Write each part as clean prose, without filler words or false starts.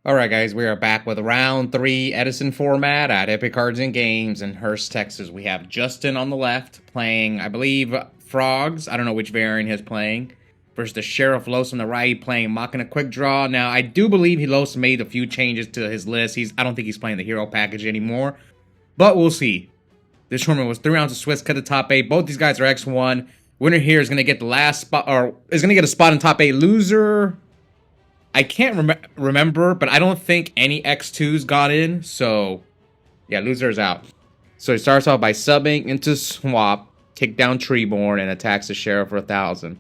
Alright guys, we are back with round 3 Edison Format at Epik Cards and Games in Hurst, Texas. We have Justin on the left playing, I believe, Frogs. I don't know which variant he's playing. Versus the Sheriff Los on the right playing Machina QuickDraw. Now, I do believe Los made a few changes to his list. I don't think he's playing the hero package anymore. But we'll see. This tournament was 3 rounds of Swiss, cut the top 8. Both these guys are X1. Winner here is going to get the last spot, or is going to get a spot in top 8. Loser, I can't remember, but I don't think any X2s got in, so yeah, loser is out. So he starts off by subbing into Swap, kick down Treeborn, and attacks the Sheriff for 1,000.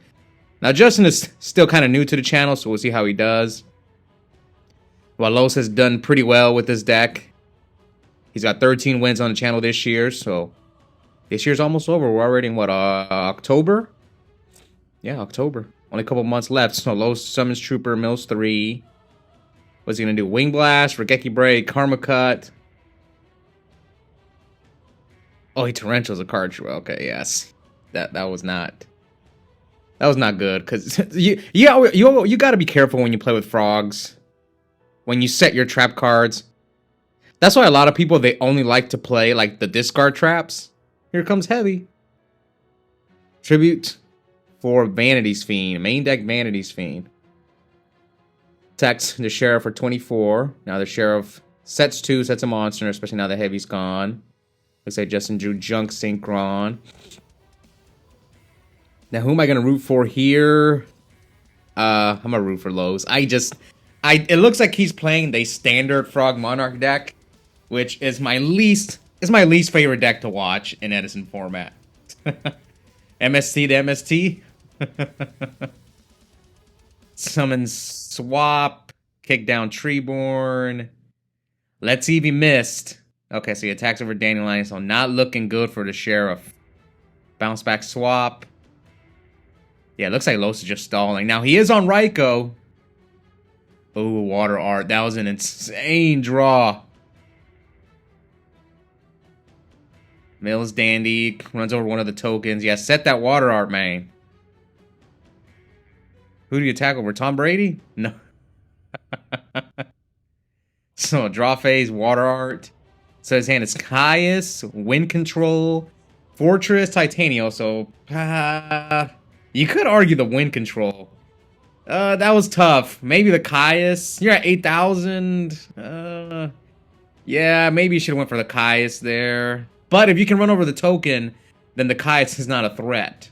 Now, Justin is still kind of new to the channel, so we'll see how he does. While Los has done pretty well with this deck. He's got 13 wins on the channel this year, so this year's almost over. We're already in, what, October? Yeah, October. Only a couple months left. So Los summons Trooper, mills 3. What's he gonna do? Wing Blast, Regeki Break, Karma Cut. Oh, he Torrential's a card. Okay, yes. That was not good, because you gotta be careful when you play with frogs. When you set your trap cards. That's why a lot of people, they only like to play like the discard traps. Here comes Heavy. Tribute for Vanity's Fiend. Main deck Vanity's Fiend. Attacks the Sheriff for 24. Now the Sheriff sets 2, sets a monster, especially now the Heavy's gone. Looks like Justin drew Junk Synchron. Now who am I going to root for here? I'm going to root for Los. It looks like he's playing the standard Frog Monarch deck, which is my least favorite deck to watch in Edison Format. MST to MST. Summon Swap. Kick down Treeborn. Let's see if he missed. Okay, so he attacks over Dandelion, so not looking good for the Sheriff. Bounce back Swap. Yeah, it looks like Los is just stalling. Now, he is on Raikou. Ooh, Water Art. That was an insane draw. Mills Dandy. Runs over one of the tokens. Yeah, set that Water Art, man. Who do you attack over? Tom Brady? No. So, draw phase, Water Art. So his hand is Caius, Wind Control, Fortress, Titanium. So, you could argue the Wind Control. That was tough. Maybe the Caius. You're at 8,000. Yeah, maybe you should have went for the Caius there. But if you can run over the token, then the Caius is not a threat.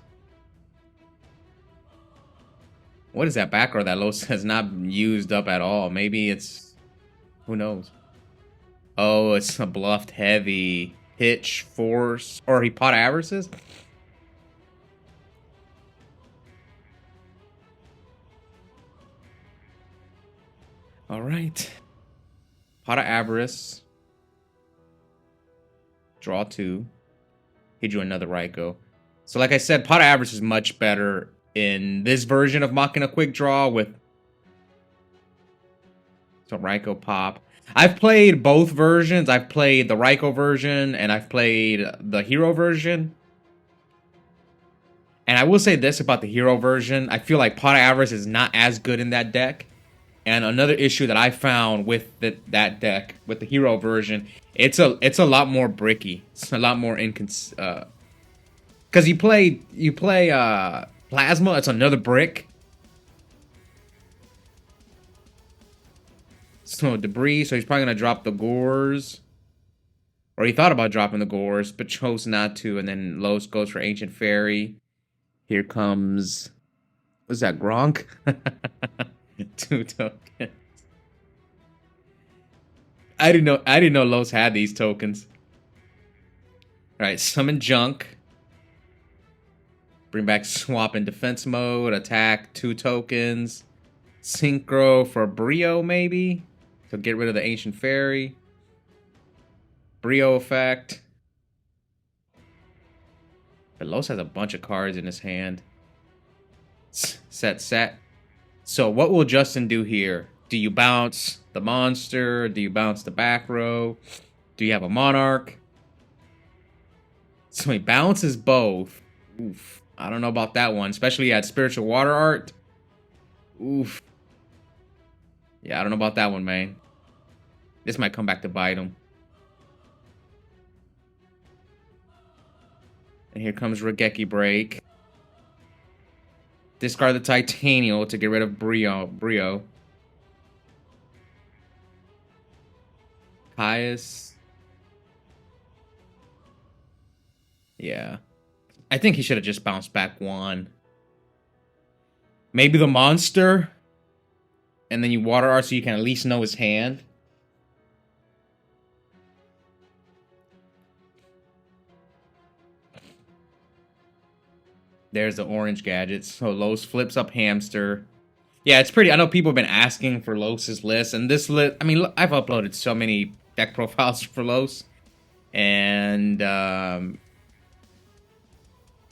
What is that back row that Los has not used up at all? Maybe it's... Who knows? Oh, it's a bluffed Heavy. Pitch, Force, or he Pot Avarices? Alright. Pot of Avarice. Draw 2. He drew another Raikou. So like I said, Pot of Avarice is much better in this version of Machina QuickDraw with... So Raikou pop. I've played both versions. I've played the Raikou version and I've played the Hero version. And I will say this about the Hero version. I feel like Pot of Avarice is not as good in that deck. And another issue that I found with that deck, with the Hero version, it's a lot more bricky. It's a lot more because you play Plasma, it's another brick. So Debris, so he's probably gonna drop the Gores. Or he thought about dropping the Gores, but chose not to, and then Los goes for Ancient Fairy. Here comes, what's that, Gronk? 2 tokens. I didn't know Los had these tokens. Alright, summon Junk. Bring back Swap in defense mode. Attack 2 tokens. Synchro for Brio, maybe? So get rid of the Ancient Fairy. Brio effect. But Los has a bunch of cards in his hand. Set. So what will Justin do here? Do you bounce the monster? Do you bounce the back row? Do you have a monarch? So he bounces both. Oof. I don't know about that one. Especially at Spiritual Water Art. Oof. Yeah, I don't know about that one, man. This might come back to bite him. And here comes Regeki Break. Discard the Titanial to get rid of Brio. Caius. Yeah. I think he should have just bounced back one. Maybe the monster? And then you water art so you can at least know his hand. There's the orange gadgets. So Los flips up Hamster. Yeah, it's pretty. I know people have been asking for Los's list. And this list, I mean, I've uploaded so many deck profiles for Los. And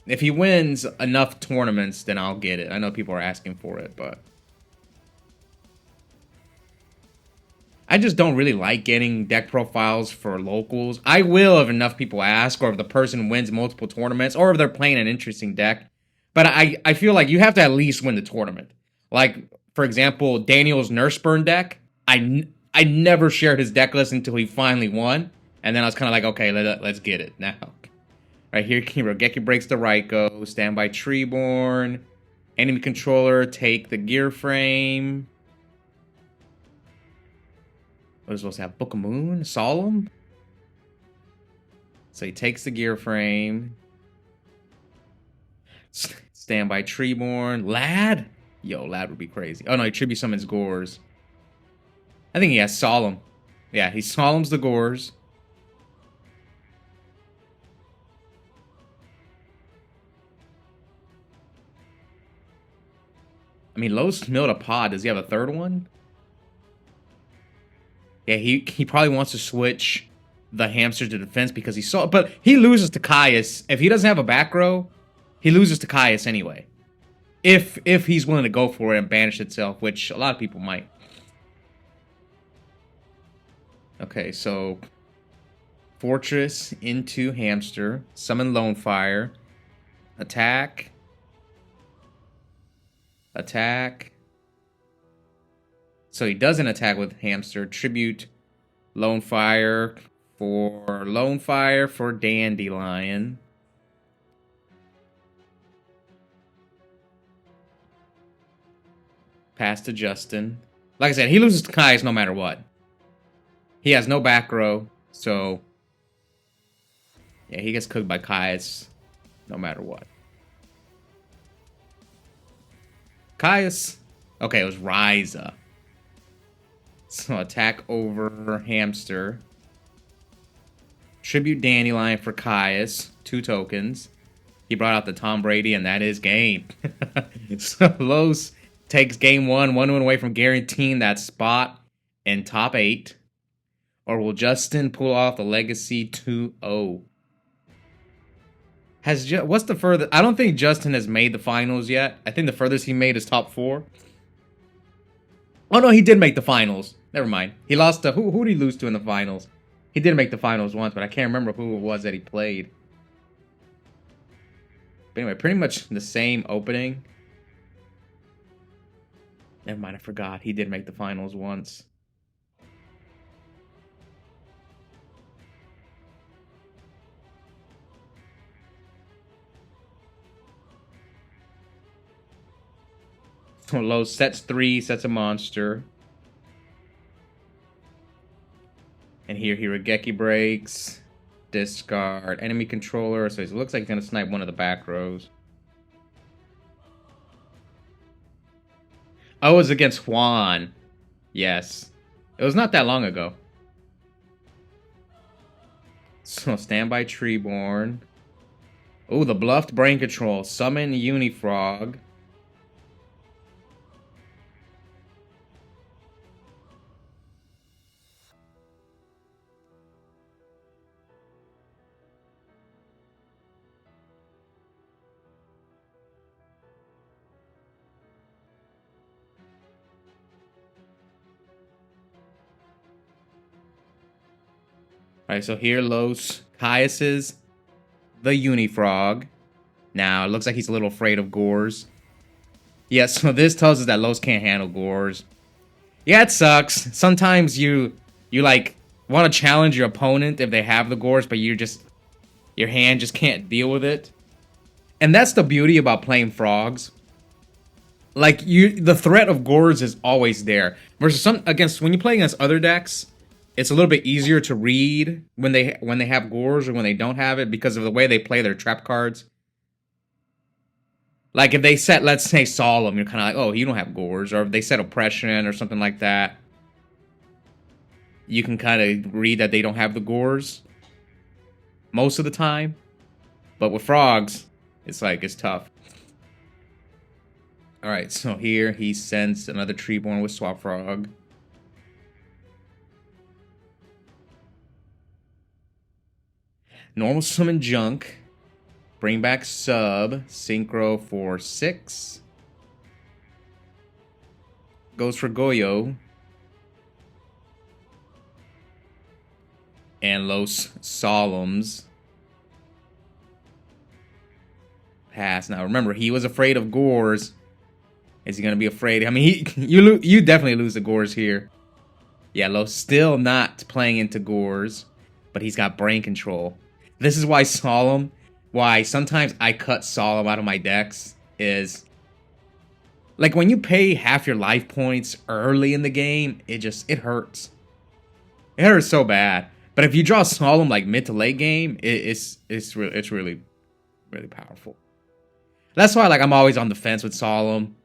if he wins enough tournaments, then I'll get it. I know people are asking for it, but I just don't really like getting deck profiles for locals. I will if enough people ask, or if the person wins multiple tournaments, or if they're playing an interesting deck. But I feel like you have to at least win the tournament. Like, for example, Daniel's Nurseburn deck, I never shared his deck list until he finally won. And then I was kind of like, okay, let's get it now. Right here, Regeki breaks the Raikou. Standby Treeborn. Enemy controller, take the gear frame. What is supposed to have? Book of Moon? Solemn? So he takes the gear frame. Standby Treeborn. Lad? Yo, Lad would be crazy. Oh no, he tribute summons Gores. I think he has Solemn. Yeah, he Solemns the Gores. I mean, Los milled a pod. Does he have a third one? Yeah, he probably wants to switch the Hamster to defense because he saw... But he loses to Caius. If he doesn't have a back row, he loses to Caius anyway. If he's willing to go for it and banish itself, which a lot of people might. Okay, so... Fortress into Hamster. Summon Lone Fire. Attack. Attack. So he doesn't attack with Hamster. Tribute Lone Fire for Dandelion. Pass to Justin. Like I said, he loses to Caius no matter what. He has no back row, so yeah, he gets cooked by Caius no matter what. Caius. Okay, it was Ryza. So attack over Hamster. Tribute Dandelion for Caius. 2 tokens. He brought out the Tom Brady, and that is game. So Los takes game 1 win away from guaranteeing that spot in top 8. Or will Justin pull off the Legacy 2-0? What's the furthest? I don't think Justin has made the finals yet. I think the furthest he made is top 4. Oh no, he did make the finals. Never mind. He lost to who did he lose to in the finals? He did make the finals once, but I can't remember who it was that he played. But anyway, pretty much the same opening. Never mind, I forgot. He did make the finals once. So Low sets 3, sets a monster. And here Regeki breaks. Discard. Enemy controller. So it looks like he's going to snipe one of the back rows. Oh, it was against Juan. Yes. It was not that long ago. So Standby Treeborn. Oh, the bluffed brain control. Summon Unifrog. Alright, so here Los Caius's the Unifrog. Now, it looks like he's a little afraid of Gores. Yeah, so this tells us that Los can't handle Gores. Yeah, it sucks. Sometimes you like want to challenge your opponent if they have the gores, but your hand just can't deal with it. And that's the beauty about playing frogs. Like the threat of gores is always there. Versus when you play against other decks, it's a little bit easier to read when they have gores or when they don't have it because of the way they play their trap cards. Like if they set, let's say, Solemn, you're kind of like, oh, you don't have gores. Or if they set Oppression or something like that, you can kind of read that they don't have the gores most of the time. But with frogs, it's tough. Alright, so here he sends another Treeborn with Swap Frog. Normal summon Junk. Bring back Sub. Synchro for 6. Goes for Goyo. And Los Solemns. Pass. Now remember, he was afraid of gores. Is he gonna be afraid? I mean, you definitely lose the gores here. Yeah, Los still not playing into gores, but he's got brain control. This is why why sometimes I cut Solemn out of my decks is like when you pay half your life points early in the game, it hurts. It hurts so bad. But if you draw Solemn like mid to late game, it's really powerful. That's why like I'm always on the fence with Solemn.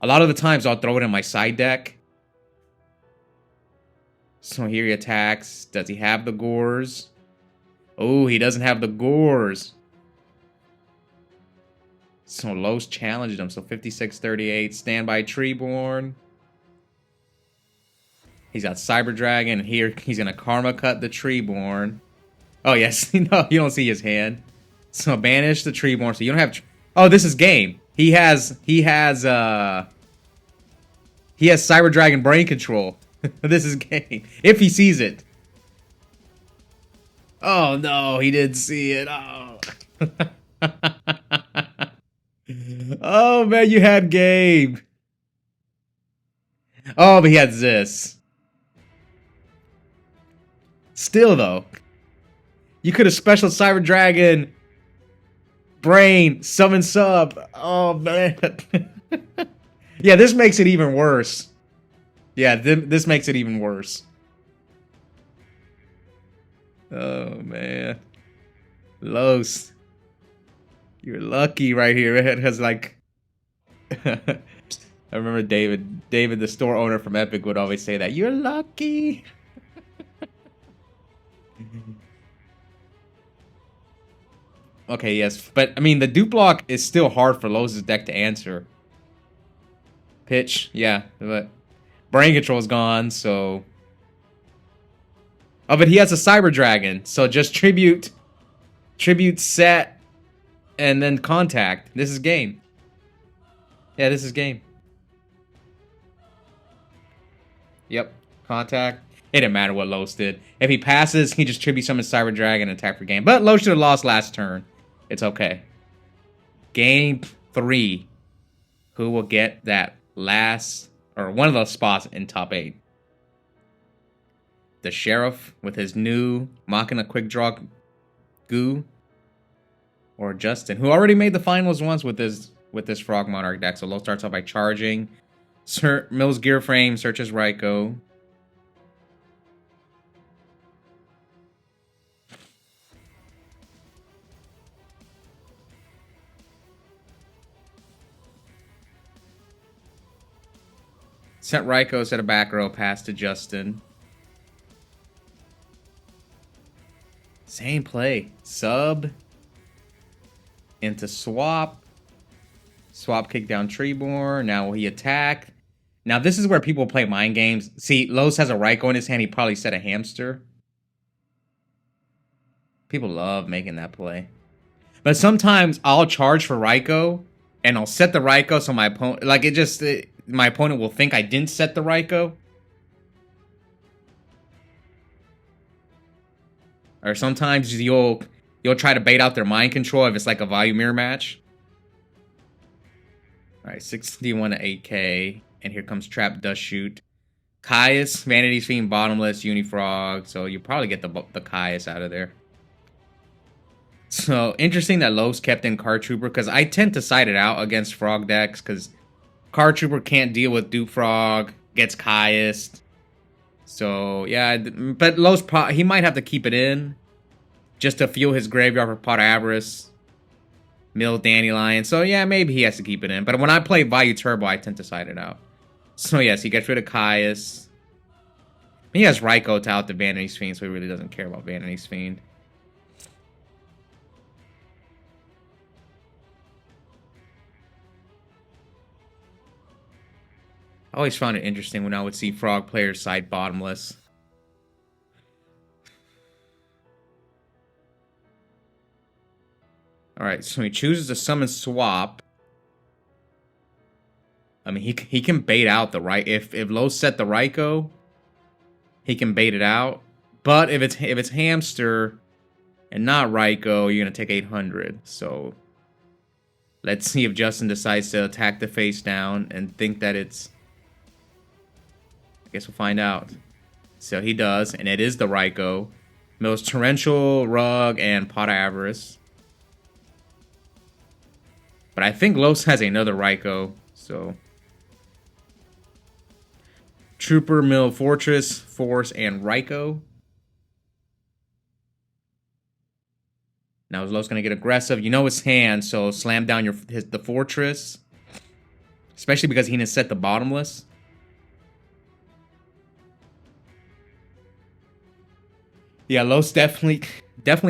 A lot of the times I'll throw it in my side deck. So here he attacks. Does he have the gores? Oh, he doesn't have the gores. So Los challenged him. So 56-38. Standby Treeborn. He's got Cyber Dragon. Here he's going to Karma Cut the Treeborn. Oh, yes. No, you don't see his hand. So banish the Treeborn. So you don't have... Oh, this is game. He has Cyber Dragon brain control. This is game. If he sees it. Oh no, he didn't see it. Oh. Oh man, you had game. Oh, but he had this. Still though. You could have special Cyber Dragon brain, summon sub. Oh man. Yeah, this makes it even worse. Yeah, this makes it even worse. Oh man. Los. You're lucky right here. It has like I remember David, the store owner from Epik, would always say that. You're lucky. Okay, yes. But, I mean, the dupe block is still hard for Los's deck to answer. Pitch, yeah. But brain control is gone, so... Oh, but he has a Cyber Dragon. So just tribute, set, and then contact. This is game. Yeah, this is game. Yep, contact. It didn't matter what Los did. If he passes, he just tribute summons Cyber Dragon and attack for game. But Los should have lost last turn. It's okay. Game 3. Who will get that last, or one of those spots in top 8? The Sheriff with his new Machina QuickDraw goo, or Justin, who already made the finals once with this Frog Monarch deck. So Los starts off by charging. Mills Gear Frame searches Raikou. Sent Raikou, set a back row, pass to Justin. Same play. Sub into swap. Swap kick down Treeborn. Now will he attack? Now this is where people play mind games. See, Los has a Raikou in his hand. He probably set a hamster. People love making that play. But sometimes I'll charge for Raikou and I'll set the Raikou so my opponent, like my opponent will think I didn't set the Raikou. Or sometimes you'll try to bait out their mind control if it's like a volume mirror match. Alright, 61 to 8K. And here comes Trap Dust Shoot. Caius, Vanity's Fiend, Bottomless, Unifrog. So you probably get the Caius out of there. So interesting that Los kept in Card Trooper, because I tend to side it out against Frog decks, because Card Trooper can't deal with Dupe Frog, gets Caius. So yeah, but Los, he might have to keep it in just to fuel his graveyard for Pot of Avarice, Mill Dandelion. So yeah, maybe he has to keep it in. But when I play Value Turbo, I tend to side it out. So yes, he gets rid of Caius. He has Raikou to out the Vanity's Fiend, so he really doesn't care about Vanity's Fiend. I always found it interesting when I would see Frog players side Bottomless. Alright, so he chooses to summon Swap. I mean, he can bait out the right. If Los set the Raikou, he can bait it out. But if it's Hamster and not Raikou, you're gonna take 800. So let's see if Justin decides to attack the face down and think that it's. I guess we'll find out. So he does, and it is the Raikou. Mills Torrential, Rug, and Pot of Avarice. But I think Los has another Raikou, so. Trooper, Mill, Fortress, Force, and Raikou. Now is Los gonna get aggressive? You know his hand, so slam down the Fortress. Especially because he didn't set the Bottomless. Yeah, Los definitely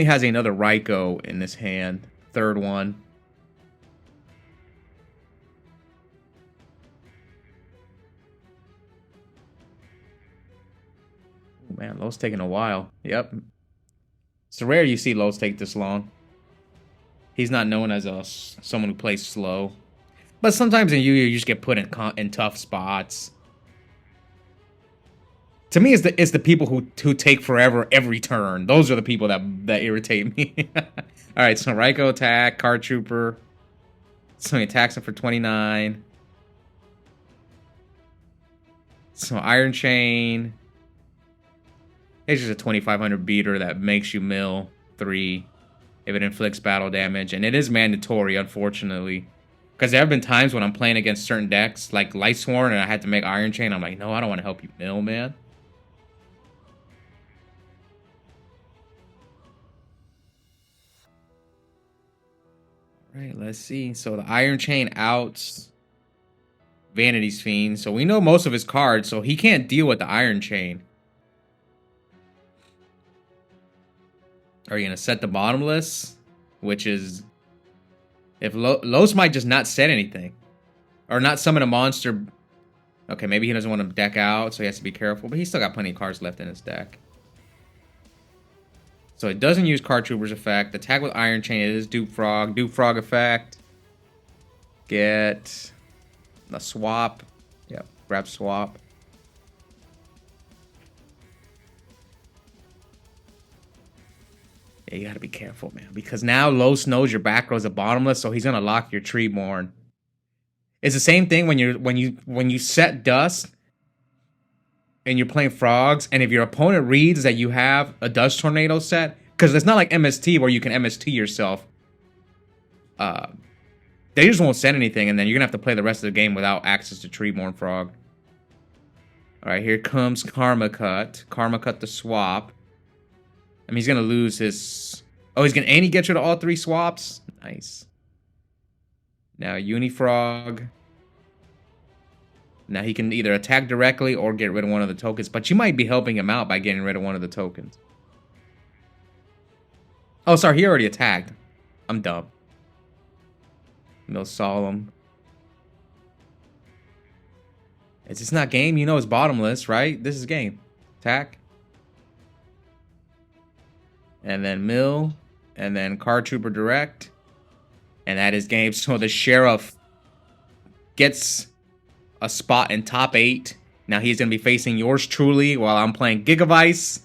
has another Raikou in this hand. Third one. Oh, man, Los taking a while. Yep. It's rare you see Los take this long. He's not known as someone who plays slow. But sometimes in Yu-Gi-Oh! You just get put in tough spots. To me, it's the people who take forever every turn. Those are the people that irritate me. Alright, so Raikou attack, Card Trooper. So he attacks him for 29. So Iron Chain. It's just a 2500 beater that makes you mill 3 if it inflicts battle damage. And it is mandatory, unfortunately. Because there have been times when I'm playing against certain decks, like Lightsworn, and I had to make Iron Chain. I'm like, no, I don't want to help you mill, man. Alright, let's see. So the Iron Chain outs Vanity's Fiend. So we know most of his cards, so he can't deal with the Iron Chain. Are you going to set the Bottomless? Which is... If Los might just not set anything. Or not summon a monster. Okay, maybe he doesn't want to deck out, so he has to be careful. But he's still got plenty of cards left in his deck. So it doesn't use Card Trooper's effect. Attack with Iron Chain, it is Dupe Frog. Dupe Frog effect. Get a swap. Yep, grab swap. Yeah, you gotta be careful, man. Because now Los knows your back row's a Bottomless, so he's gonna lock your Treeborn. It's the same thing when you set Dust and you're playing Frogs, and if your opponent reads that you have a Dust Tornado set, because it's not like MST where you can MST yourself. They just won't set anything, and then you're gonna have to play the rest of the game without access to Treeborn Frog. Alright, here comes Karma Cut. Karma Cut the swap. I mean, he's gonna lose his... Oh, and he gets rid of all 3 swaps? Nice. Now, Unifrog. Now, he can either attack directly or get rid of one of the tokens. But you might be helping him out by getting rid of one of the tokens. Oh, sorry, he already attacked. I'm dumb. Mill Solemn. It's just not game. You know it's Bottomless, right? This is game. Attack. And then Mill. And then Card Trooper Direct. And that is game. So the Sheriff gets a spot in top 8. Now he's going to be facing yours truly while I'm playing Gigavice.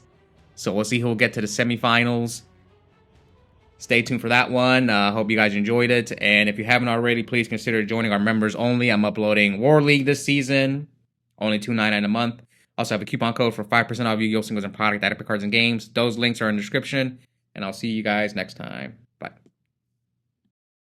So we'll see who will get to the semifinals. Stay tuned for that one. Hope you guys enjoyed it. And if you haven't already, please consider joining our members only. I'm uploading War League this season. Only $2.99 a month. Also have a coupon code for 5% off Yu-Gi-Oh! Singles and product at Epik Cards and Games. Those links are in the description, and I'll see you guys next time. Bye.